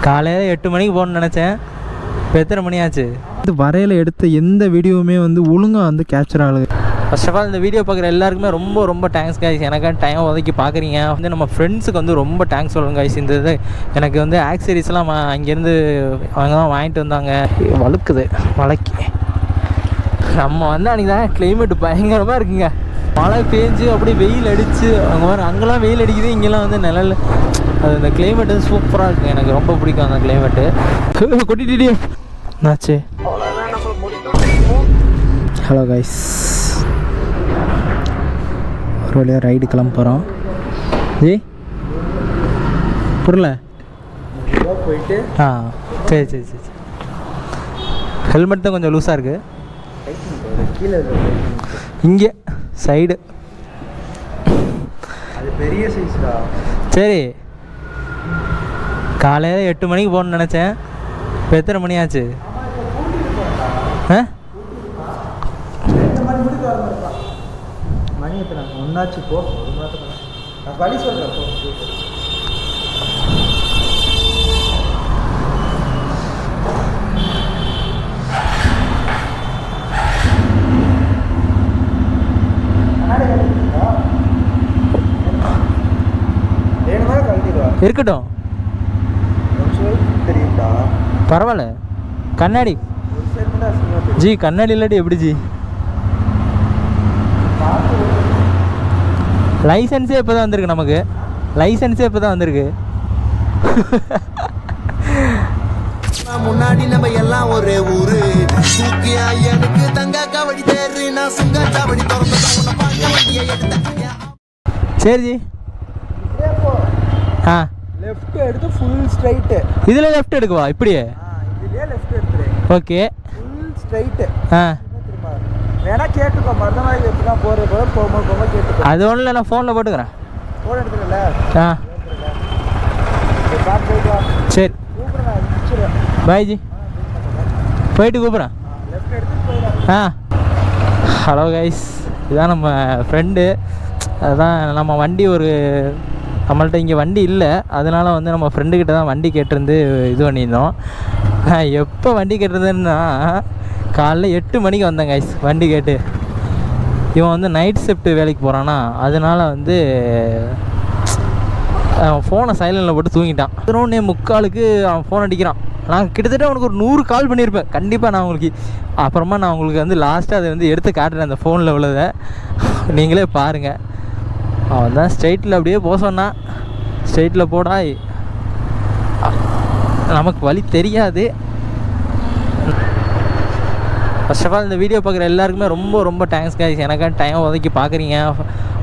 காலையில் 8 மணிக்கு போகணுன்னு நினச்சேன். இப்போ எத்தனை மணி ஆச்சு? இது வரையில் எடுத்த எந்த வீடியோவுமே வந்து ஒழுங்காக வந்து கேப்சர் ஆகுது. ஃபர்ஸ்ட் ஆஃப் ஆல் இந்த வீடியோ பார்க்குற எல்லாருக்குமே ரொம்ப ரொம்ப தேங்க்ஸ் கைஸ். எனக்காக டைம் ஒதுக்கி பார்க்குறீங்க. வந்து நம்ம ஃப்ரெண்ட்ஸுக்கு வந்து ரொம்ப தேங்க்ஸ் சொல்லுங்கள் கைஸ். இந்த இது எனக்கு வந்து ஆக்சரிஸ்லாம் அங்கேருந்து அவங்க தான் வாங்கிட்டு வந்தாங்க. வழுக்குது வழக்கி. நம்ம வந்து அன்றைக்கி தான் கிளைமேட் பயங்கரமாக இருக்குங்க. மழை பேஞ்சு அப்படியே வெயில் அடித்து அவங்க மாதிரி அங்கெல்லாம் வெயில் அடிக்குது, இங்கெல்லாம் வந்து நிழல். அது இந்த கிளைமேட் வந்து சூப்பராக இருக்குங்க. எனக்கு ரொம்ப பிடிக்கும் அந்த கிளைமேட்டு. கொட்டிட்டே என்னாச்சு? ஹலோ கைஸ், ஒரு வழியாக ரைடு கிளம்ப போகிறோம். ஜி புரியல போயிட்டு சரி சரி சரி சரி. ஹெல்மெட் தான் கொஞ்சம் லூஸாக இருக்குது. கீழே இங்கே சைடு அது பெரிய சைஸ்டா. சரி, காலையில் 8 மணிக்கு போகணுன்னு நினச்சேன். இப்போ எத்தனை மணி ஆச்சு? மணி எத்தனை ஒன்றாச்சு? போ ஒரு மாதம் நான் வழி சொல்கிறேன். இருக்கட்டும், பரவாயில்ல. கண்ணாடி ஜி, கண்ணாடி இல்லாட்டி எப்படி ஜி? லைசன்ஸே இப்போ தான் வந்திருக்கு நமக்கு. லைசன்ஸே இப்போ தான் வந்திருக்கு. முன்னாடி நம்ம எல்லாம் ஒரே ஊரு. தூக்கியா எனக்கு தங்க கவடி தேரு. நான் சுங்க கவடி சரி ஜி. ஆ, லெஃப்ட் எடுத்து ஃபுல் ஸ்ட்ரைட். இதில் லெஃப்ட் எடுக்குவா? இப்படியே இதுலயே லெஃப்ட் எடுத்துரு. Okay, full straight. ஆ வேணா கேட்டுக்கோ, மருதநாயகி எப்படி தான் போகும்போது போகும்போது கேட்டுக்கோ. அது ஒன்றும் இல்லை, நான் ஃபோனில் போட்டுக்கிறேன். ஃபோன் எடுத்துக்கல. ஆ சரி, கூப்பிடுறேன். பாய் ஜி, போயிட்டு கூப்பிட்றேன். லெஃப்ட் எடுத்து போயிடலாம். ஆ ஹலோ கைஸ், இதுதான் நம்ம ஃப்ரெண்டு. அதுதான் நம்ம வண்டி நம்மள்ட்ட இங்கே வண்டி இல்லை, அதனால் வந்து நம்ம ஃப்ரெண்டுக்கிட்ட தான் வண்டி கேட்டிருந்து இது பண்ணியிருந்தோம். எப்போ வண்டி கேட்டிருந்தேன்னா காலைல 8 மணிக்கு வந்தேன் கைஸ் வண்டி கேட்டு. இவன் வந்து நைட் ஷிஃப்ட்டு வேலைக்கு போகிறான்னா, அதனால் வந்து அவன் ஃபோனை சைலண்டில் போட்டு தூங்கிட்டான். 11:45 அவன் ஃபோன் அடிக்கிறான். நான் கிட்டத்தட்ட அவனுக்கு ஒரு 100 கால் பண்ணியிருப்பேன் கண்டிப்பாக. நான் உங்களுக்கு அப்புறமா நான் உங்களுக்கு வந்து லாஸ்ட்டாக அதை வந்து எடுத்து காட்டுறேன் அந்த ஃபோனில் உள்ளதை, நீங்களே பாருங்கள். அவன் தான் ஸ்ட்ரைட்டில் அப்படியே போக சொன்னான். ஸ்ட்ரைட்டில் போடா, நமக்கு வழி தெரியாது. ஃபர்ஸ்ட் ஆஃப் ஆல் இந்த வீடியோ பார்க்குற எல்லாருக்குமே ரொம்ப ரொம்ப தேங்க்ஸ் கைஸ். எனக்காக டைம் ஒதுக்கி பார்க்குறீங்க.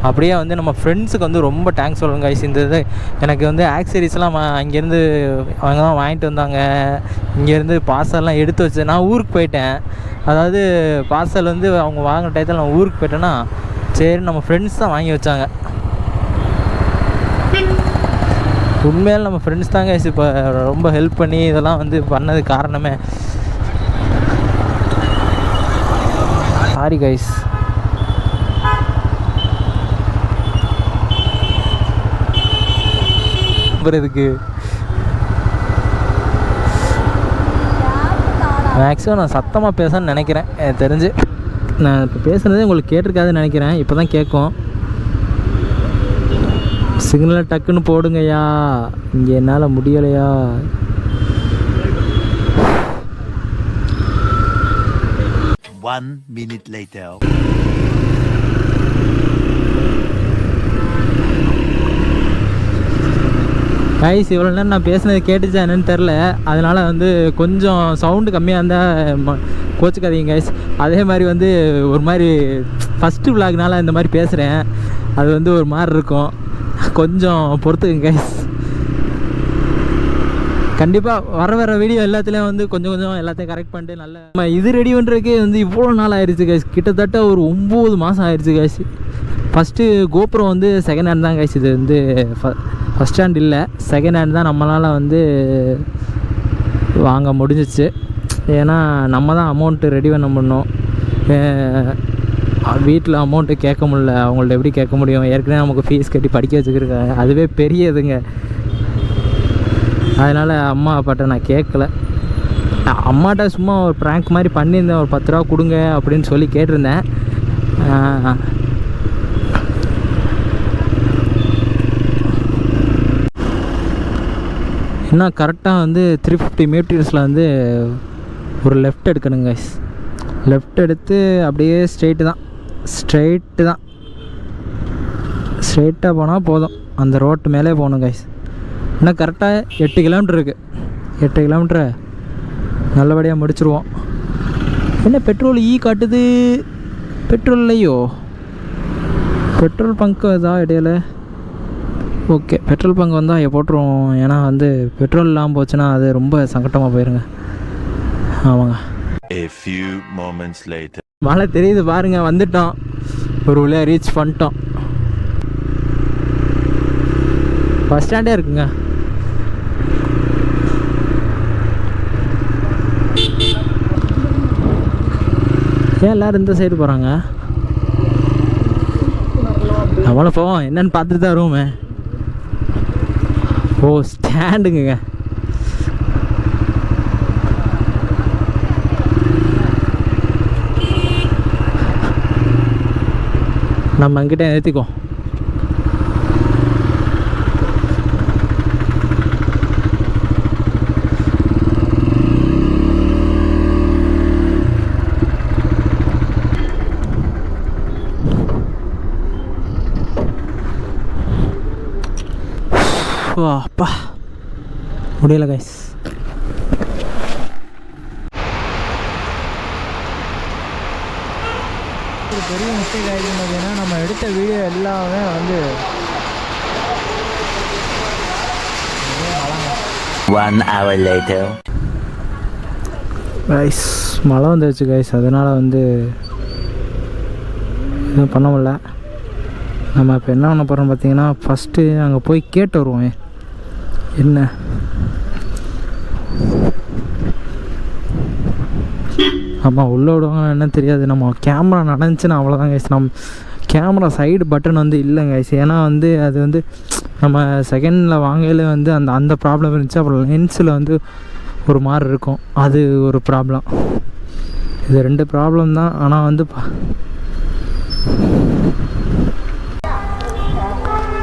அப்படியே வந்து நம்ம ஃப்ரெண்ட்ஸுக்கு வந்து ரொம்ப தேங்க்ஸ் சொல்லுங்கள் கைஸ். இந்த இது எனக்கு வந்து ஆக்சரிஸ்லாம் அங்கேருந்து அவங்க தான் வாங்கிட்டு வந்தாங்க. இங்கேருந்து பார்சல்லாம் எடுத்து வச்சு நான் ஊருக்கு போயிட்டேன். அதாவது பார்சல் வந்து அவங்க வாங்கின டயத்தில் நான் ஊருக்கு போயிட்டேன்னா, சரி நம்ம ஃப்ரெண்ட்ஸ் தான் வாங்கி வச்சாங்க. உண்மையால் நம்ம ஃப்ரெண்ட்ஸ் தாங்க இப்போ ரொம்ப ஹெல்ப் பண்ணி இதெல்லாம் வந்து பண்ணது காரணமே. Sorry guys. இதுக்கு மேக்ஸிமம் நான் சத்தமாக பேசணும்னு நினைக்கிறேன். எனக்கு தெரிஞ்சு நான் இப்போ பேசுகிறதே உங்களுக்கு கேட்டிருக்காதுன்னு நினைக்கிறேன். இப்போ தான் கேட்கும். சிக்னலை டக்குன்னு போடுங்கய்யா, இங்கே என்னால் முடியலையா. One minute later. கைஸ், இவ்வளோ நேரம் நான் பேசுனது கேட்டுச்சா என்னன்னு தெரில. அதனால் வந்து கொஞ்சம் சவுண்டு கம்மியாக இருந்தால் கோச்சுக்காதீங்க கைஸ். அதே மாதிரி வந்து ஒரு மாதிரி ஃபஸ்ட்டு விலாக்னால இந்த மாதிரி பேசுகிறேன். அது வந்து ஒரு மாதிரி இருக்கும், கொஞ்சம் பொறுத்துக்குங்க கைஸ். கண்டிப்பாக வர வீடியோ எல்லாத்துலேயும் வந்து கொஞ்சம் எல்லாத்தையும் கரெக்ட் பண்ணிட்டு நல்ல நம்ம இது ரெடி பண்ணுறதுக்கே வந்து இவ்வளோ நாள் ஆயிடுச்சு கைஸ். கிட்டத்தட்ட ஒரு 9 மாதம் ஆயிடுச்சு கைஸ். ஃபஸ்ட்டு கோப்ரோ வந்து செகண்ட் ஹேண்ட் தான் கைஸ். இது வந்து ஃபஸ்ட் ஹேண்ட் இல்லை, செகண்ட் ஹேண்ட் தான் நம்மளால் வந்து வாங்க முடிஞ்சிச்சு. ஏன்னா நம்ம தான் அமௌண்ட்டு ரெடி பண்ண முடியும். வீட்டில் அமௌண்ட்டு கேட்க முடியல, அவங்கள்ட்ட எப்படி கேட்க முடியும்? ஏற்கனவே நமக்கு ஃபீஸ் கட்டி படிக்க வச்சுக்கிருக்காங்க, அதுவே பெரிய இதுங்க. அதனால் அம்மா அப்பாட்ட நான் கேட்கல. அம்மாட்ட சும்மா ஒரு ப்ராங்க் மாதிரி பண்ணியிருந்தேன், ஒரு 10 ரூபா கொடுங்க அப்படின்னு சொல்லி கேட்டிருந்தேன். இன்னும் கரெக்டாக வந்து 350 மீட்டர்ஸில் வந்து ஒரு லெஃப்ட் எடுக்கணுங்க கைஸ். லெஃப்ட் எடுத்து அப்படியே ஸ்ட்ரெயிட்டு தான் ஸ்ட்ரெயிட்டாக போனால் போதும், அந்த ரோட்டு மேலே போகணும் கைஸ். இன்னும் கரெக்டாக 8 கிலோமீட்டர் இருக்குது. 8 கிலோமீட்டரை நல்லபடியாக முடிச்சிருவோம். என்ன பெட்ரோல் காட்டுது? பெட்ரோல் இல்லையோ? பெட்ரோல் பங்க் தான் இடையில. ஓகே, பெட்ரோல் பங்க் வந்தால் போட்டுருவோம். ஏன்னா வந்து பெட்ரோல் இல்லாமல் போச்சுன்னா அது ரொம்ப சங்கட்டமாக போயிருங்க. ஆமாங்க. மழை தெரியுது பாருங்க, வந்துட்டோம், ஒரு வழியாக ரீச் பண்ணிட்டோம். பஸ் ஸ்டாண்டே இருக்குங்க. ஏன் எல்லோரும் இந்த சைடு போகிறாங்க? நம்மளும் போவோம், என்னன்னு பார்த்துட்டு தான் வருவோமே. ஓ, ஸ்டாண்டுங்க. நம்ம அங்கிட்ட நிறுத்திக்குவோம். அப்பா முடியல கைஸ். ஒரு பெரிய மிஸ்டேக் ஆகிடுது. பார்த்தீங்கன்னா நம்ம எடுத்த வீடியோ எல்லாமே வந்து 1 hour later. கைஸ் மழை வந்துருச்சு கைஸ், அதனால் வந்து எதுவும் பண்ண முடியல. நம்ம இப்போ என்ன பண்ண போகிறோம் பார்த்தீங்கன்னா, ஃபஸ்ட்டு அங்கே போய் கேட்டு வருவோம் என்ன. ஆமாம், உள்ளே விடுவாங்க என்னன்னு தெரியாது. நம்ம கேமரா நடந்துச்சுன்னா அவ்வளோதான் கைஸ். நம்ம கேமரா சைடு பட்டன் வந்து இல்லைங்க கைஸ். ஏன்னா வந்து அது வந்து நம்ம செகண்டில் வாங்கையில் வந்து அந்த ப்ராப்ளம் இருந்துச்சு. அப்புறம் லென்ஸில் வந்து ஒரு மாதிரி இருக்கும், அது ஒரு ப்ராப்ளம். இது 2 ப்ராப்ளம் தான். ஆனால் வந்து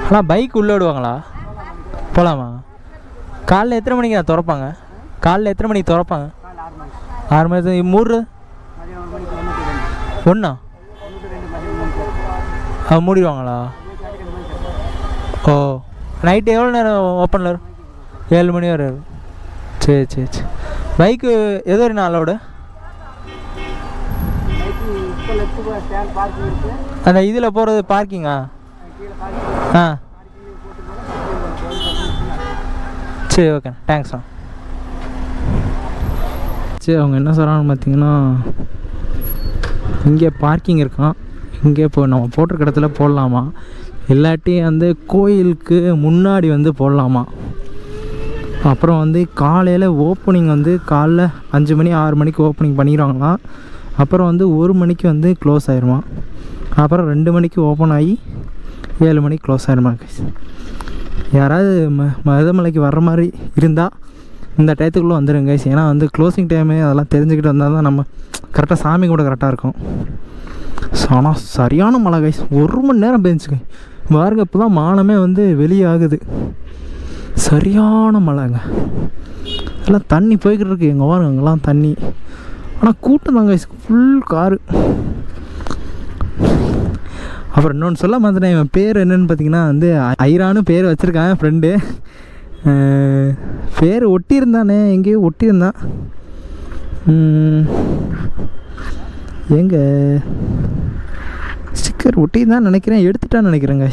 ஆனால் பைக் உள்ளே விடுவாங்களா? போகலாமா? காலைல எத்தனை மணிக்கு நான் திறப்பாங்க? காலைல எத்தனை மணிக்கு திறப்பாங்க? 6 மணி. மூடு ஒன்றா மூடிடுவாங்களா? ஓ, நைட்டு எவ்வளோ நேரம் ஓப்பனில் இருக்கும்? 7 மணி வரை. சரி. பைக்கு எது வரைக்கும் அலோடு? அந்த இதில் போகிறது பார்க்கிங்கா? ஆ சரி, ஓகே, தேங்க்ஸ்ண்ணா. சரி, அவங்க என்ன சொல்கிறாங்கன்னு பார்த்தீங்கன்னா, இங்கே பார்க்கிங் இருக்கான், இங்கே இப்போ நம்ம போட்டிருக்க இடத்துல போடலாமா, இல்லாட்டி வந்து கோயிலுக்கு முன்னாடி வந்து போடலாமா. அப்புறம் வந்து காலையில் ஓப்பனிங் வந்து காலைல 5 மணி 6 மணிக்கு ஓப்பனிங் பண்ணிடுவாங்களாம். அப்புறம் வந்து 1 மணிக்கு வந்து க்ளோஸ் ஆயிடுமா. அப்புறம் 2 மணிக்கு ஓப்பன் ஆகி 7 மணிக்கு க்ளோஸ் ஆகிடுமா. யாராவது மருதமலைக்கு வர்ற மாதிரி இருந்தால் இந்த டயத்துக்குள்ளே வந்துடுங்க கைஸ். ஏன்னா வந்து க்ளோசிங் டைமு அதெல்லாம் தெரிஞ்சுக்கிட்டு வந்தால் தான் நம்ம கரெக்டாக சாமி கூட கரெக்டாக இருக்கும். ஸோ ஆனால் சரியான மழை கைஸ், 1 மணி நேரம் பெஞ்சுங்க பாருங்க. இப்போ தான் மானமே வந்து வெளியே ஆகுது. சரியான மழைங்க, எல்லாம் தண்ணி போய்கிட்டு இருக்கு. எங்கள் பாருங்க அங்கெல்லாம் தண்ணி. ஆனால் கூட்டம் தாங்க கைஸ், ஃபுல் காரு. அப்புறம் இன்னொன்று சொல்ல மாட்டேன், இவன் பேர் என்னென்னு பார்த்தீங்கன்னா வந்து ஐரானு பேர் வச்சுருக்கான் ஃப்ரெண்டு. பேர் ஒட்டியிருந்தானே, எங்கேயோ ஒட்டியிருந்தான். எங்கே ஸ்டிக்கர் ஒட்டியிருந்தான்னு நினைக்கிறேன், எடுத்துட்டான்னு நினைக்கிறேங்க.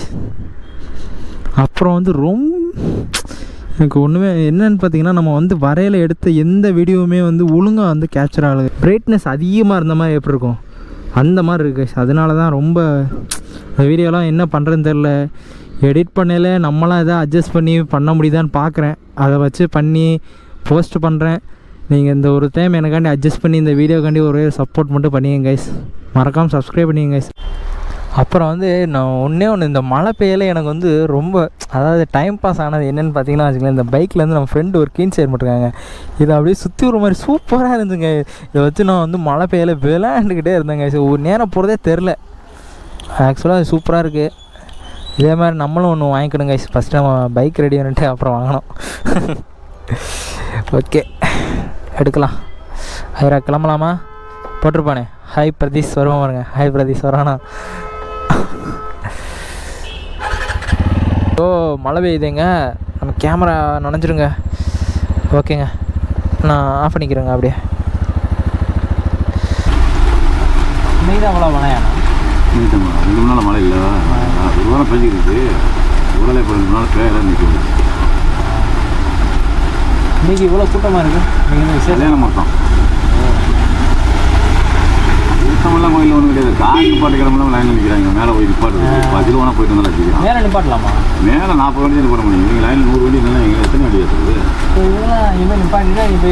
அப்புறம் வந்து எனக்கு ஒன்றுமே என்னென்னு பார்த்தீங்கன்னா, நம்ம வந்து வரையில் எடுத்த எந்த வீடியோவுமே வந்து ஒழுங்காக வந்து கேப்சர் ஆகுது. பிரைட்னஸ் அதிகமாக இருந்த மாதிரி எப்படி இருக்கும் அந்த மாதிரி இருக்குது. அதனால தான் ரொம்ப வீடியோலாம் என்ன பண்ணுறதுன்னு தெரில. எடிட் பண்ணல நம்மளாம் எதாவது அட்ஜஸ்ட் பண்ண முடியுதான்னு பார்க்குறேன். அதை வச்சு பண்ணி போஸ்ட் பண்ணுறேன். நீங்கள் இந்த ஒரு டைம் எனக்காண்டி அட்ஜஸ்ட் பண்ணி இந்த வீடியோக்காண்டி ஒரே சப்போர்ட் மட்டும் பண்ணிங்க கைஸ். மறக்காமல் சப்ஸ்கிரைப் பண்ணிங்க கைஸ். அப்புறம் வந்து நான் ஒன்று இந்த மழை பெய்யல எனக்கு வந்து ரொம்ப அதாவது டைம் பாஸ் ஆனது என்னென்னு பார்த்தீங்கன்னா வச்சுக்கலாம், இந்த பைக்லேருந்து நம்ம ஃப்ரெண்டு ஒரு கீன் ஷேர் பண்ணிருக்காங்க. இதை அப்படியே சுற்றி ஒரு மாதிரி சூப்பராக இருந்துச்சுங்க. இதை வச்சு நான் வந்து மழை பெய்யல விளையாண்டுக்கிட்டே இருந்தேங்க. ஒரு நேரம் போகிறதே தெரில. ஆக்சுவலாக அது சூப்பராக இருக்குது. இதே மாதிரி நம்மளும் ஒன்று வாங்கிக்கணுங்க. ஃபஸ்ட்டு நம்ம பைக் ரெடி பண்ணிட்டு அப்புறம் வாங்கணும். ஓகே, எடுக்கலாம். ஐரா கிளம்பலாமா? போட்டிருப்பானே ஹாய் பிரதீஷ் வருவான் பாருங்க. ஹாய் பிரதீஷ் வரானா? ஓ மழை பெய்யுதுங்க, நம்ம கேமரா நனைஞ்சிருங்க. ஓகேங்க, நான் ஆஃப் பண்ணிக்கிறேங்க. அப்படியே இன்னைக்கு தான் அவ்வளோ மழையாண்ணா? ரெண்டு நாள் மழை இல்லை, ஒரு வாரம் பெஞ்சிருக்கு. உடலை இப்போ 2 நாள் பேர நிற்குது. இன்னைக்கு இவ்வளோ கூட்டமாக இருக்குது. நீங்கள் கல்யாணம் மட்டும் கூட்டமெல்லாம் கோயில் ஒன்றும் கிடையாது. கார் நிப்பாட்டு கிளம்பலாம் லைனில் நிற்கிறாங்க. மேலே போய் நிப்பாட்டு 10 ரூபா போயிட்டு வந்தாலும் வச்சுக்கலாம். மேலே நிப்பாட்டலாமா? மேலே 40 வண்டி நிப்பாட்ட முடியும். நீங்கள் லைனில் 100 வண்டி இல்லைன்னா எங்களுக்கு எத்தனை வண்டி ஏற்றுறது? இதெல்லாம் இனிமேல் நிப்பாட்டினா இப்போ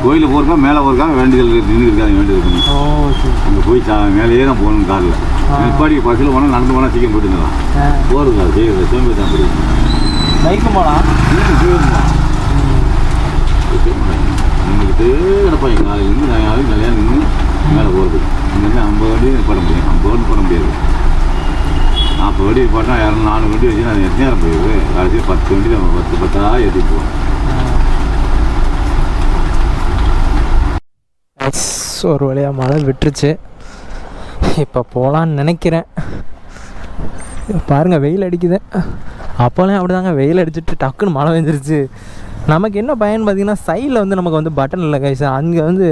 கோயிலில் போகிறக்கா மேலே போகிறக்கா வேண்டியது நின்று இருக்காது. வேண்டியது இருக்கணும். ஓ சரி. அங்கே போய் மேலேயே தான் போகணும். காரில் நிப்பாட்டி பஸ்ஸில் போனால் நடந்து போனால் சீக்கிரம் போயிட்டு இருந்தலாம். போகிறது அது செய்கிறது சோம்பேறி தான் போய் பைக்கு போகலாம். நின்றுக்கிட்டு கிடப்பாங்க காலையிலேருந்து நான் கல்யாணம் நின்று மேலே போகிறது. இங்கேருந்து 50 வண்டி நிப்பாட்ட முடியும். 50 வண்டி போட முடியாது. 40 வண்டி நிப்பாட்டினா 4 வண்டி வச்சு நான் எத்தனை நேரம் போயிடுது. கடைசியில் 10 வண்டி நம்ம 10 ஏற்றிட்டு போவோம். ஒரு வழியாக மழை விட்டுருச்சு. இப்போ போகலான்னு நினைக்கிறேன். பாருங்கள் வெயில் அடிக்குது. அப்போலாம் அப்படி தாங்க வெயில் அடிச்சுட்டு டக்குன்னு மழை வந்துருச்சு. நமக்கு என்ன பயன் பார்த்தீங்கன்னா சைடில் வந்து நமக்கு வந்து பட்டன் இல்லை கைஸ். அங்கே வந்து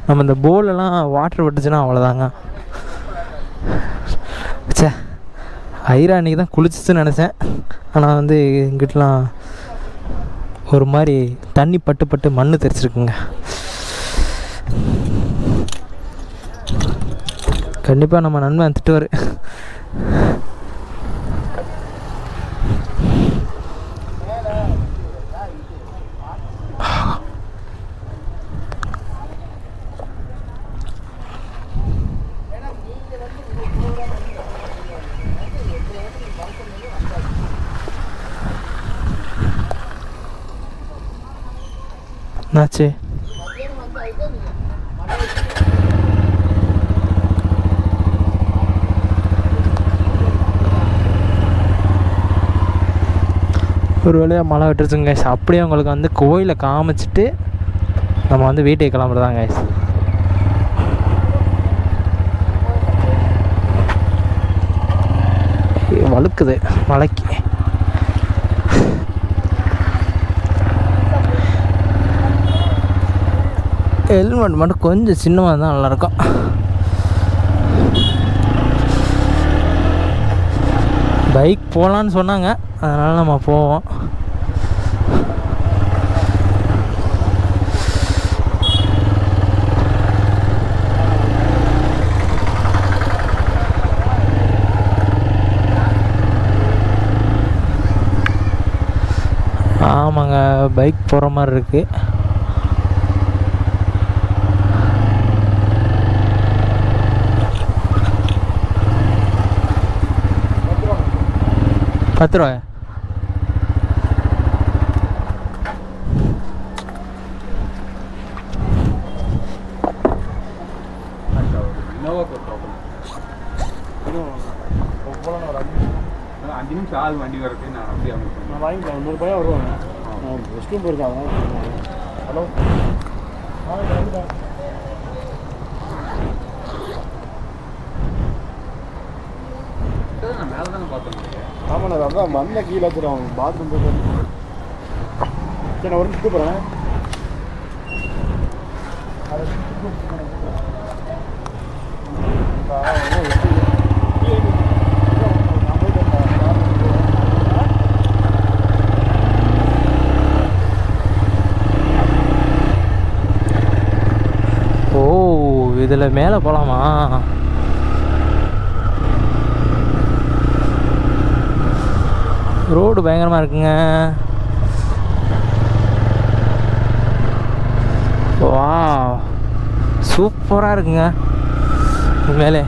நம்ம இந்த போலெல்லாம் வாட்டர் விட்டுச்சுன்னா அவ்வளோதாங்க. சே ஐரா அன்றைக்கி தான் குளிச்சிச்சுன்னு நினச்சேன். ஆனால் வந்து இங்கிட்டலாம் ஒரு மாதிரி தண்ணி பட்டு பட்டு மண் தெரிச்சிருக்குங்க. கண்டிப்பாக நம்ம நண்பன் திட்டுவார். என்னாச்சு? ஒரு வழியாக மழை விட்டுருச்சுங்க கைஸ். அப்படியே உங்களுக்கு வந்து கோயிலை காமிச்சிட்டு நம்ம வந்து வீட்டுக்கு கிளம்புறதாங்க கைஸ். வழுக்குது மலைக்கு. ஹெல்மெட் மட்டும் கொஞ்சம் சின்னமாக இருந்தால் நல்லாயிருக்கும். பைக் போகலான்னு சொன்னாங்க, அதனால் நம்ம போவோம். ஆமாங்க, பைக் போகிற மாதிரி இருக்குது. ₹10. அஞ்சு நிமிஷம் ஆள் வண்டி வரது. நான் அப்படியே நான் வாங்கிக்கலாம். 100 ரூபாயா வருவாங்க. ரெஸ்ட் ரூம் போயிருக்காங்க. ஹலோ நான் மேலே தானே பார்த்தேன். ஆமாண்ணா, அதான் மண்ணை கீழே வச்சுருவாங்க. பாத்ரூம் போய் சரி, நான் ஒரு நிமிஷம் கூப்பிட்றேன். ஓ, இதில் மேலே போகலாமா? ரோடு பயங்கரமாக இருக்குங்க. வா, சூப்பராக இருக்குங்க மேலே.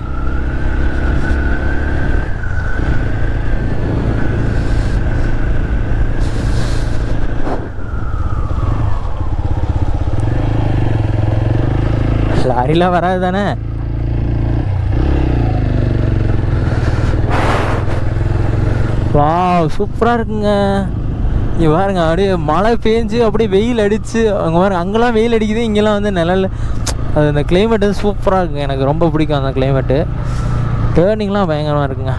மாதிரிலாம் வராது தானே. வா சூப்பராக இருக்குங்க. இங்கே பாருங்க அப்படியே மழை பெஞ்சு அப்படியே வெயில் அடித்து அங்கே பாருங்க, அங்கெல்லாம் வெயில் அடிக்குது, இங்கெல்லாம் வந்து நிழல். அது அந்த கிளைமேட் வந்து சூப்பராக இருக்குங்க. எனக்கு ரொம்ப பிடிக்கும் அந்த கிளைமேட்டு. டேர்னிங்லாம் பயங்கரமாக இருக்குங்க.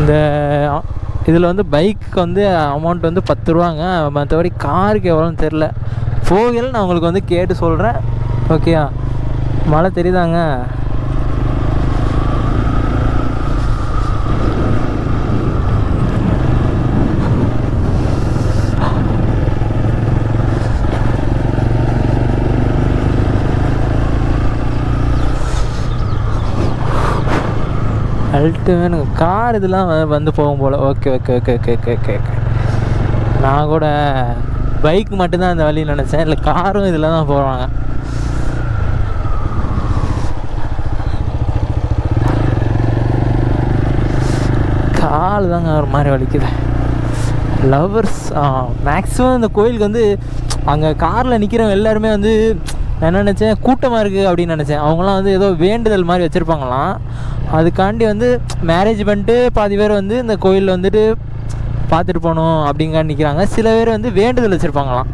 இந்த இதில் வந்து பைக்கு வந்து அமௌண்ட் வந்து 10 ரூபாங்க. மற்றபடி காருக்கு எவ்வளோன்னு தெரில. போகல நான் உங்களுக்கு வந்து கேட்டு சொல்கிறேன். ஓகேயா? மழை தெரியுதாங்க? அல்ட்டு வேணுங்க. கார் இதெல்லாம் வந்து போகும் போல். Okay okay okay okay okay okay okay. நான் கூட பைக் மட்டும்தான் அந்த வழியில் நினச்சேன். இல்லை காரும் இதில் தான் போவாங்க. கால் தாங்க ஒரு மாதிரி வலிக்குது. லவ்வர்ஸ் மேக்ஸிமம் இந்த கோயிலுக்கு வந்து அங்கே காரில் நிற்கிறவங்க எல்லாருமே வந்து நான் என்ன நினச்சேன், கூட்டமாக இருக்குது அப்படின்னு நினச்சேன். அவங்களாம் வந்து ஏதோ வேண்டுதல் மாதிரி வச்சுருப்பாங்களாம். அதுக்காண்டி வந்து மேரேஜ் பண்ணிட்டு பாதி பேர் வந்து இந்த கோயிலில் வந்துட்டு பார்த்துட்டு போகணும் அப்படிங்காண்டி நிற்கிறாங்க. சில பேர் வந்து வேண்டுதல் வச்சுருப்பாங்களாம்,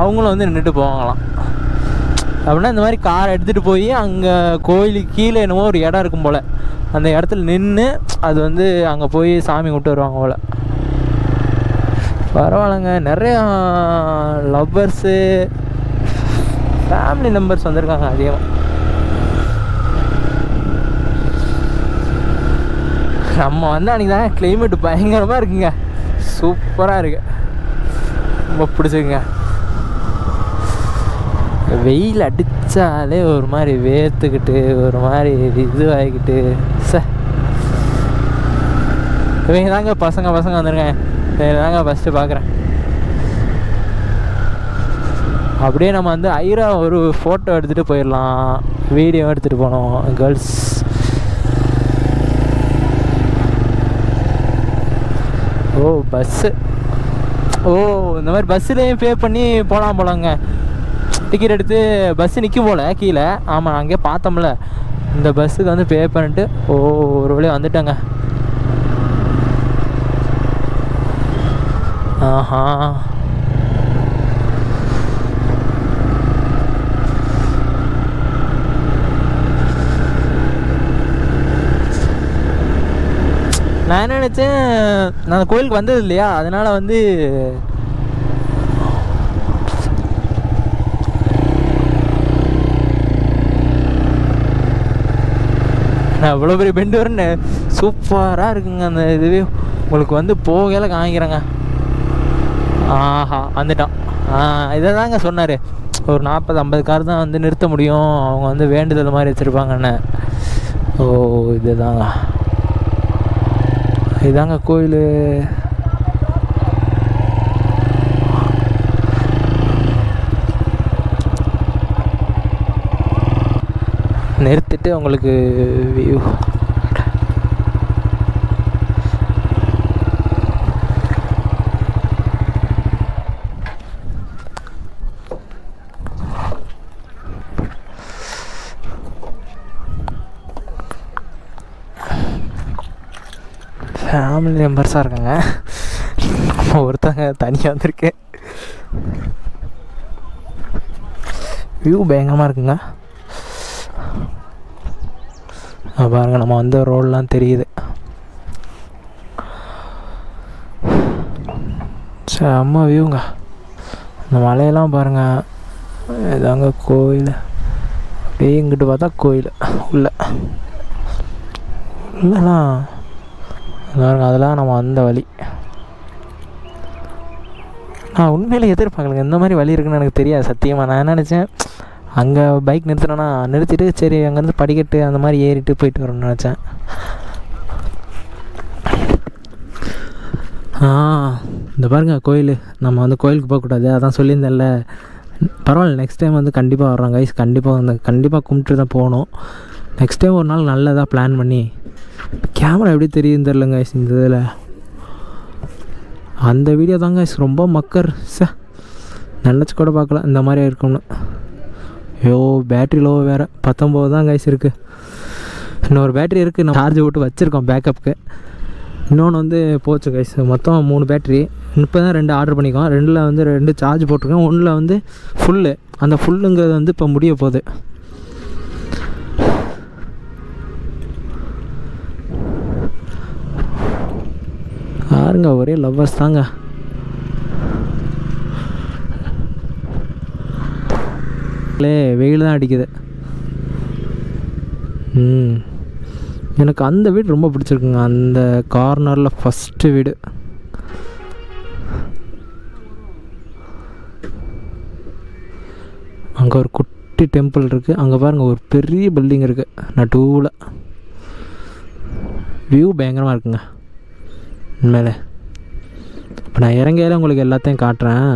அவங்களும் வந்து நின்றுட்டு போவாங்களாம். அப்படின்னா இந்த மாதிரி காரை எடுத்துகிட்டு போய் அங்கே கோயிலுக்கு கீழே என்னமோ ஒரு இடம் இருக்கும் போல், அந்த இடத்துல நின்று அது வந்து அங்கே போய் சாமி கும்பிட்டு வருவாங்க போல். பரவாயில்லைங்க. நிறையா லவ்வர்ஸு ஃபேமிலி மெம்பர்ஸ் வந்திருக்காங்க அதிகமாக. நம்ம வந்து அன்றைக்கி தான் கிளைமேட் பயங்கரமாக இருக்குங்க. சூப்பராக இருக்கு. ரொம்ப பிடிச்சிருக்குங்க. வெயில் அடித்தாலே ஒரு மாதிரி வேர்த்துக்கிட்டு ஒரு மாதிரி இதுவாகிக்கிட்டு இவங்க தாங்க பசங்க வந்துருங்க. இவங்க தாங்க ஃபஸ்ட்டு பார்க்குறேன். அப்படியே நம்ம வந்து ஐரா ஒரு ஃபோட்டோ எடுத்துகிட்டு போயிடலாம். வீடியோ எடுத்துகிட்டு போனோம் கேர்ள்ஸ். ஓ பஸ்ஸு. ஓ இந்த மாதிரி பஸ்ஸுலேயும் பே பண்ணி போகலாங்க. டிக்கெட் எடுத்து பஸ்ஸு நிற்கும் போல் கீழே. ஆமாம் அங்கேயே பார்த்தோம்ல. இந்த பஸ்ஸுக்கு வந்து பே பண்ணிட்டு ஒரு வழியாக வந்துட்டேங்க. ஆஹா நான் என்ன நினச்சேன், நான் கோயிலுக்கு வந்தது இல்லையா, அதனால் வந்து நான் இவ்வளோ பெரிய பெண்டு வரேன்னு சூப்பராக இருக்குங்க. அந்த இதுவே உங்களுக்கு வந்து போகையில் காமிக்கிறேங்க. ஆஹா வந்துட்டான். இதை தாங்க சொன்னார், ஒரு 40-50 கார் தான் வந்து நிறுத்த முடியும், அவங்க வந்து வேண்டுதல் மாதிரி வச்சுருப்பாங்கண்ணே. ஓ இதுதாங்க இதாங்க கோயில். நிறுத்திட்டு உங்களுக்கு வியூ. ஃபேமிலி மெம்பர்ஸாக இருக்காங்க. ஒருத்தங்க தனியாக வந்திருக்கு. வியூ பயங்கரமாக இருக்குங்க. பாருங்கள் நம்ம வந்த ரோடெலாம் தெரியுது. செம்ம வியூங்க. இந்த மலையெல்லாம் பாருங்கள். இதாங்க கோயில். அப்படியே இங்கிட்டு பார்த்தா கோயில் உள்ளலாம் பாருங்க. அதெல்லாம் நம்ம வந்த வழி. நான் உண்மையிலே எதிர்பார்க்கலங்க இந்த மாதிரி வழி இருக்குன்னு எனக்கு தெரியாது சத்தியமாக. நான் என்ன நினச்சேன், அங்கே பைக் நிறுத்தினேன்னா நிறுத்திட்டு சரி அங்கேருந்து படிக்கட்டு அந்த மாதிரி ஏறிட்டு போயிட்டு வரணும்னு நினச்சேன். இந்த பாருங்கள் கோயில், நம்ம வந்து கோயிலுக்கு போகக்கூடாது அதான் சொல்லியிருந்தேன்ல. பரவாயில்ல, நெக்ஸ்ட் டைம் வந்து கண்டிப்பாக வர்றோம் கைஸ். கண்டிப்பாக கும்பிட்டு தான் போகணும். நெக்ஸ்ட் டைம் ஒரு நாள் நல்லதாக பிளான் பண்ணி. கேமரா எப்படி தெரியுதுன்னு தெரிலங்க கைஸ் இந்த இதில். அந்த வீடியோ தாங்க கைஸ் ரொம்ப மக்கர் நினச்சி கூட பார்க்கல இந்த மாதிரி இருக்கும்னு. ஐயோ பேட்ரி லோ வேறு 19 தான் கைஸ் இருக்குது. இன்னொரு பேட்ரி இருக்குது, நம்ம சார்ஜ் விட்டு வச்சுருக்கோம் பேக்கப்புக்கு. இன்னொன்று வந்து போச்சு கைஸ். மொத்தம் 3 பேட்ரி. இப்போ தான் 2 ஆர்டர் பண்ணிக்கோம். 2ல் வந்து 2 சார்ஜ் போட்டிருக்கேன். 1ல் வந்து ஃபுல்லு. அந்த ஃபுல்லுங்கிறது வந்து இப்போ முடிய போகுது. பாருங்க ஒரே லவ்வர்ஸ் தாங்க. வெயில் தான் அடிக்குது. எனக்கு அந்த வீடு ரொம்ப பிடிச்சிருக்குங்க. அந்த கார்னரில் ஃபஸ்ட்டு வீடு. அங்கே ஒரு குட்டி டெம்பிள் இருக்குது. அங்கே பாருங்கள் ஒரு பெரிய பில்டிங் இருக்குது நடுவில். வியூ பயங்கரமாக இருக்குங்க உண்மையிலே. இப்போ நான் இறங்கையில் உங்களுக்கு எல்லாத்தையும் காட்டுறேன்.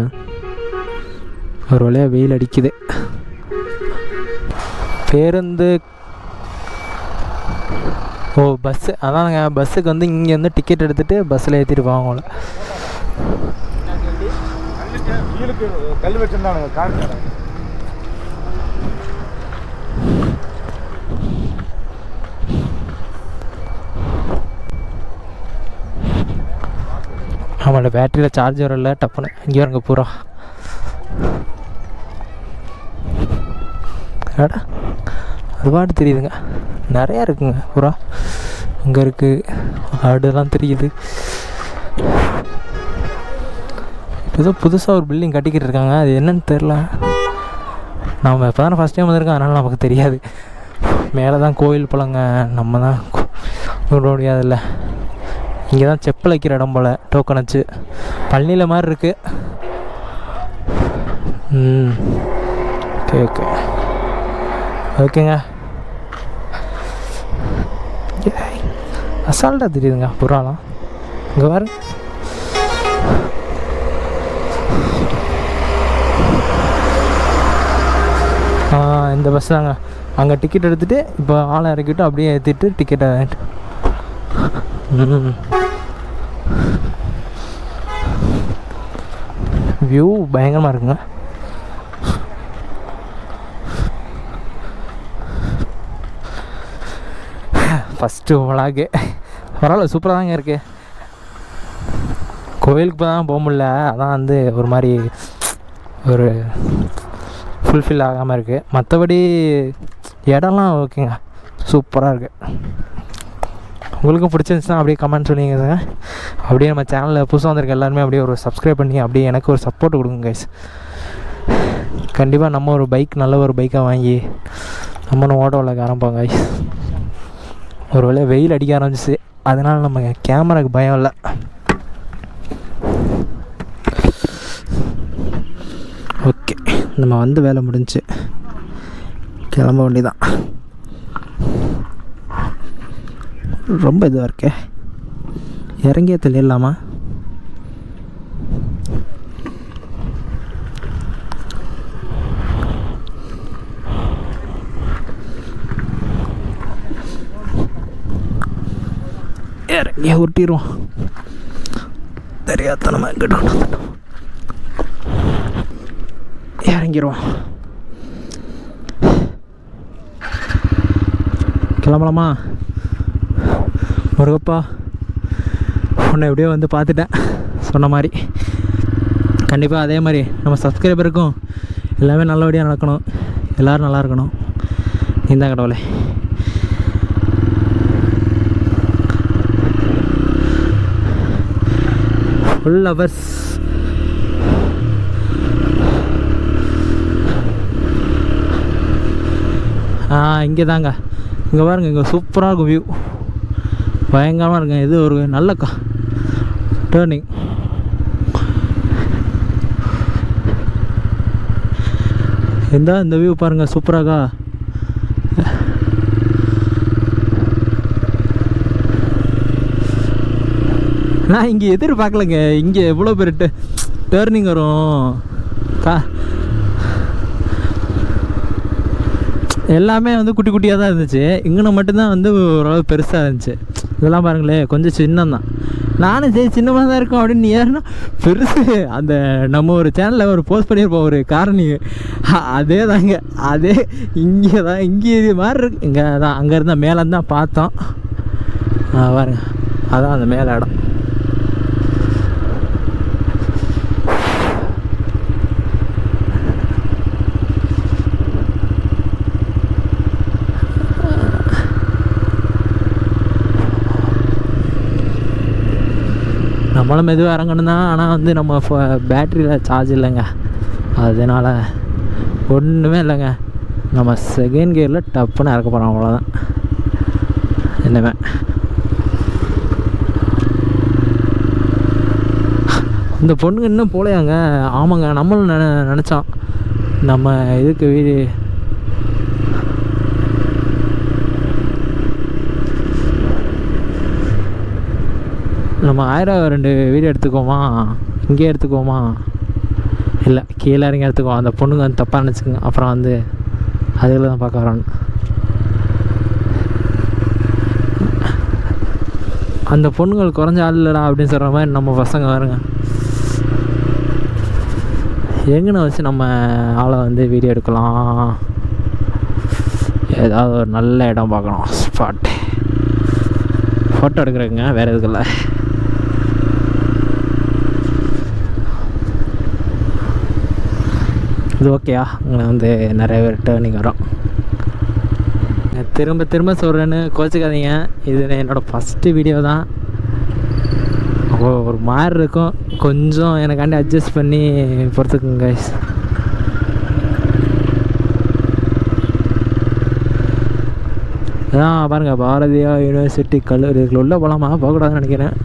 ஒரு வழியாக வெயில் அடிக்குது. பேருந்து பஸ்ஸு அதானுங்க. பஸ்ஸுக்கு வந்து இங்கேருந்து டிக்கெட் எடுத்துகிட்டு பஸ்ஸில் ஏற்றிட்டு போவாங்கள. கல் வச்சுருந்தானுங்க காட்டு. ஆமாம், பேட்டரியில் சார்ஜ் வரல. டப்புன்னு இங்கே வருங்க பூரா. அடா அது பாட்டு தெரியுதுங்க. நிறையா இருக்குங்க பூரா. அங்கே இருக்குது ஆடுலாம் தெரியுது. ஏதோ புதுசாக ஒரு பில்டிங் கட்டிக்கிட்டு இருக்காங்க. அது என்னன்னு தெரில. நம்ம இப்போ தானே ஃபஸ்ட் டைம் வந்திருக்கோம், அதனால் நமக்கு தெரியாது. மேலே தான் கோயில் போலங்க. நம்ம தான் விட முடியாதுல்ல. இங்கே தான் செப்பல் வைக்கிற இடம் போல். டோக்கன் வச்சு பழனியில் மாதிரி இருக்குது. ஓகே ஓகேங்க. அசால்ட்டாக தெரியுதுங்க புறாலாம். இங்கே பாரு. இந்த பஸ் தாங்க. அங்கே டிக்கெட் எடுத்துகிட்டு இப்போ ஆளை இறக்கிட்டு அப்படியே ஏற்றிட்டு டிக்கெட்டை வியூ பயங்கரமாக இருக்குங்க. ஃபஸ்ட்டு விளாகு பரவாயில்ல, சூப்பராக தாங்க இருக்குது. கோயிலுக்கு இப்போ தான் போக முடியல. அதான் வந்து ஒரு மாதிரி ஒரு ஃபுல்ஃபில் ஆகாமல் இருக்குது. மற்றபடி இடம்லாம் ஓகேங்க, சூப்பராக இருக்குது. உங்களுக்கும் பிடிச்சிருந்துச்சுன்னா அப்படியே கமெண்ட் சொல்லிங்க. அப்படியே நம்ம சேனலில் புதுசாக வந்திருக்க எல்லாருமே அப்படியே ஒரு சப்ஸ்கிரைப் பண்ணி அப்படியே எனக்கு ஒரு சப்போர்ட் கொடுங்க கைஸ். கண்டிப்பாக நம்ம ஒரு பைக், நல்ல ஒரு பைக்காக வாங்கி நம்மளும் ஓட்ட விளக்க ஆரம்பிப்போம் கைஸ். ஒரு வேளை வெயில் அடிக்க ஆரம்பிச்சிச்சு, அதனால் நம்ம கேமராக்கு பயம் இல்லை. ஓகே, நம்ம வந்து வேலை முடிஞ்சு கிளம்ப வேண்டியதான். ரொம்ப இதுவாக இருக்கே. இறங்கிய தெரியலாமா? இறங்கிய ஒட்டிடுவோம். தெரியாதனமா எங்கிட்ட இறங்கிடுவோம். கிளம்பலாமா? முருகப்பா, உன்னை எப்படியோ வந்து பார்த்துட்டேன் சொன்ன மாதிரி. கண்டிப்பாக அதே மாதிரி நம்ம சப்ஸ்கிரைபருக்கும் எல்லாமே நல்லபடியாக நடக்கணும், எல்லோரும் நல்லா இருக்கணும். நீ தான் கடவுளே. ஃபுல் ஹவர்ஸ் இங்கே தாங்க. இங்கே பாருங்க, இங்கே சூப்பராக இருக்கும் வியூ, பயங்கரமாக இருக்குங்க. இது ஒரு நல்ல டேர்னிங். இந்த வியூ பாருங்கள், சூப்பராகா. நான் இங்கே எதிர்பார்க்கலங்க. இங்கே எவ்வளோ பேர் டேர்னிங் வரும். எல்லாமே வந்து குட்டி குட்டியாக தான் இருந்துச்சு. இங்கே மட்டும்தான் வந்து ஓரளவு பெருசாக இருந்துச்சு. இதெல்லாம் பாருங்களேன், கொஞ்சம் சின்னம்தான். நானும் சரி சின்னமாக தான் இருக்கும் அப்படின்னு ஏறினா பெருசு. அந்த நம்ம ஒரு சேனலில் ஒரு போஸ்ட் பண்ணியிருப்போம் ஒரு காரணி, அதே தாங்க. அதே இங்கே தான், இங்கே இது மாதிரி இருக்கு. இங்கே தான் அங்கே இருந்தால் மேலே தான் பார்த்தோம் பாருங்க. அதான் அந்த மேலே இடம். நம்மளும் மெதுவாக இறங்கணும் தான். ஆனால் வந்து நம்ம பேட்டரியில் சார்ஜ் இல்லைங்க, அதனால் ஒன்றுமே இல்லைங்க. நம்ம செகண்ட் கியரில் டப்புன்னு இறக்க போகிறோம், அவ்வளோதான். என்னமே இந்த பொண்ணுங்க இன்னும் போலையாங்க. ஆமாங்க, நம்மளும் நினச்சோம் நம்ம இதுக்கு வீடு நம்ம 2 வீடியோ எடுத்துக்கோமா, இங்கே எடுத்துக்கோமா, இல்லை கீழே இறங்கி எடுத்துக்குவோம். அந்த பொண்ணுங்க வந்து தப்பாக நினச்சிக்கோங்க. அப்புறம் வந்து அதில் தான் பார்க்க வரோன்னு. அந்த பொண்ணுங்கள் குறைஞ்ச ஆள் இல்லைடா அப்படின்னு சொல்கிற மாதிரி நம்ம பசங்க வருங்க. எங்கன்னு வச்சு நம்ம ஆளை வந்து வீடியோ எடுக்கலாம். ஏதாவது ஒரு நல்ல இடம் பார்க்கணும், ஸ்பாட் ஃபோட்டோ எடுக்கிறேங்க, வேறு எதுக்கு இல்லை. இது ஓகேயா? உங்களை வந்து நிறைய பேர் டேர்னிங் வரும். திரும்ப திரும்ப சொல்கிறேன்னு கோச்சிக்காதீங்க. இது என்னோடய ஃபஸ்ட்டு வீடியோ தான். ஒரு மாதிரி இருக்கும், கொஞ்சம் எனக்காண்டி அட்ஜஸ்ட் பண்ணி பொறுத்துக்குங்க கைஸ். அதான் பாருங்கள், பாரதியா யூனிவர்சிட்டி கல்லூரி இதுக்குள்ள உள்ளே போகலாமா, போகக்கூடாதுன்னு நினைக்கிறேன்.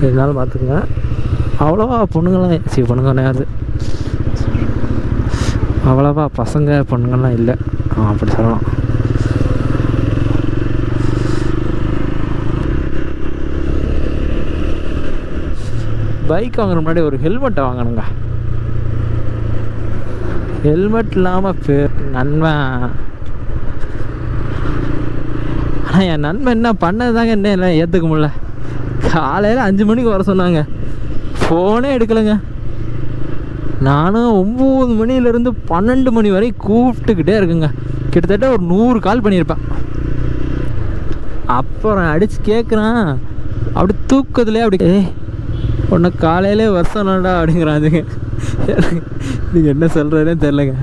இருந்தாலும் பார்த்துக்குங்க. அவ்வளோவா பொண்ணுங்களாம் பொண்ணுங்க கிடையாது, அவ்வளோவா பசங்க பொண்ணுங்கள்லாம் இல்லை, அப்படி சொல்லலாம். பைக் வாங்குற முன்னாடி ஒரு ஹெல்மெட்டை வாங்கணுங்க. ஹெல்மெட் இல்லாமல் நண்பன். ஆனால் என் நண்பன் என்ன பண்ணதாங்க, என்ன இல்லை ஏற்றுக்க முடியல. காலையில் 5 மணிக்கு வர சொன்னாங்க, ஃபோனே எடுக்கலைங்க. நானும் 9 மணிலேருந்து 12 மணி வரை கூப்பிட்டுக்கிட்டே இருக்குங்க. கிட்டத்தட்ட ஒரு 100 கால் பண்ணியிருப்பேன். அப்புறம் அடித்து கேட்குறான், அப்படி தூக்கத்துலேயே அப்படி உன்னை காலையிலே வருஷம்டா அப்படிங்கிறாதுங்க. நீங்கள் என்ன சொல்கிறதுனே தெரிலங்க.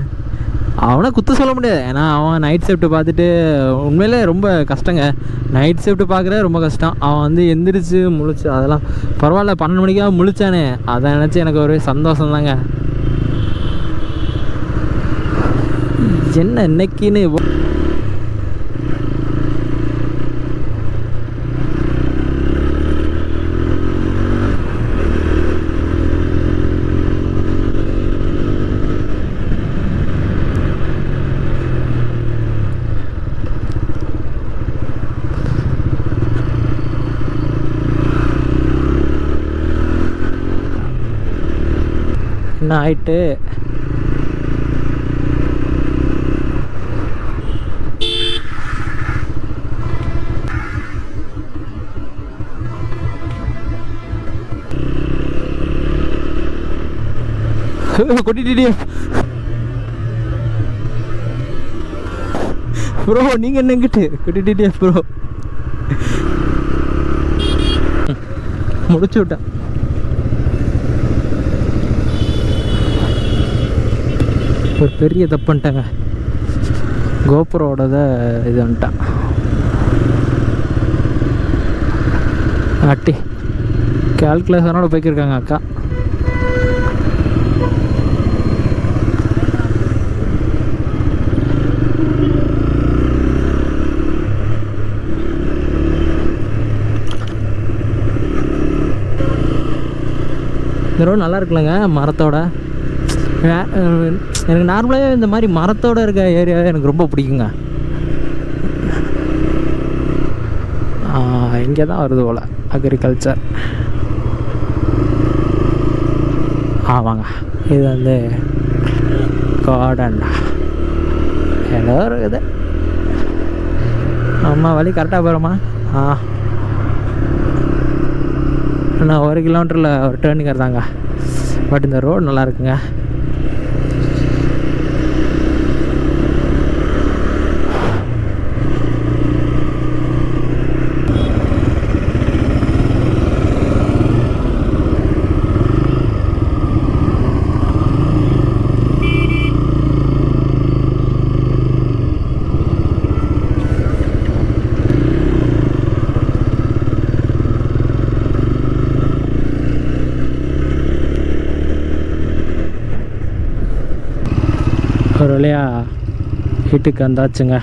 அவனை குத்த சொல்ல முடியாது, ஏன்னா அவன் நைட் ஷிஃப்ட்டு பார்த்துட்டு உண்மையிலே ரொம்ப கஷ்டங்க. நைட் ஷிஃப்ட்டு பார்க்குறே ரொம்ப கஷ்டம். அவன் வந்து எந்திரிச்சு முழிச்சு அதெல்லாம் பரவாயில்ல, 12 மணிக்காக முழிச்சானே, அதை நினச்சி எனக்கு ஒரு சந்தோஷம் தாங்க. என்ன இன்னைக்குன்னு என்ன ஆயிட்டு. கொட்டிட்டே ப்ரோ, நீங்கள் என்னங்கிட்டு கொட்டிட்டே ப்ரோ. முடிச்சு விட்டேன். ஒரு பெரிய தப்பு பண்ணிட்டாங்க, கோபுரோட இது வந்துட்டான். அட்டி கால்குலேஷனோட போய்க்கிருக்காங்க அக்கா. இந்த ரோடு நல்லா இருக்குல்லங்க மரத்தோட. எனக்கு நார்மலாகவே இந்த மாதிரி மரத்தோடு இருக்க ஏரியாவே எனக்கு ரொம்ப பிடிக்குங்க. இங்கே தான் வருது போல் அக்ரிகல்ச்சர். ஆமாங்க, இது வந்து கார்டன் ஏதோ இருக்குது. ஆமாம், வழி கரெக்டாக போகிறோமா? நான் 1 கிலோமீட்டரில் ஒரு டேர்னிங் இருந்தாங்க. பட் இந்த ரோடு நல்லா இருக்குங்க. ஒரு வழியாக வீட்டுக்கு வந்தாச்சுங்க.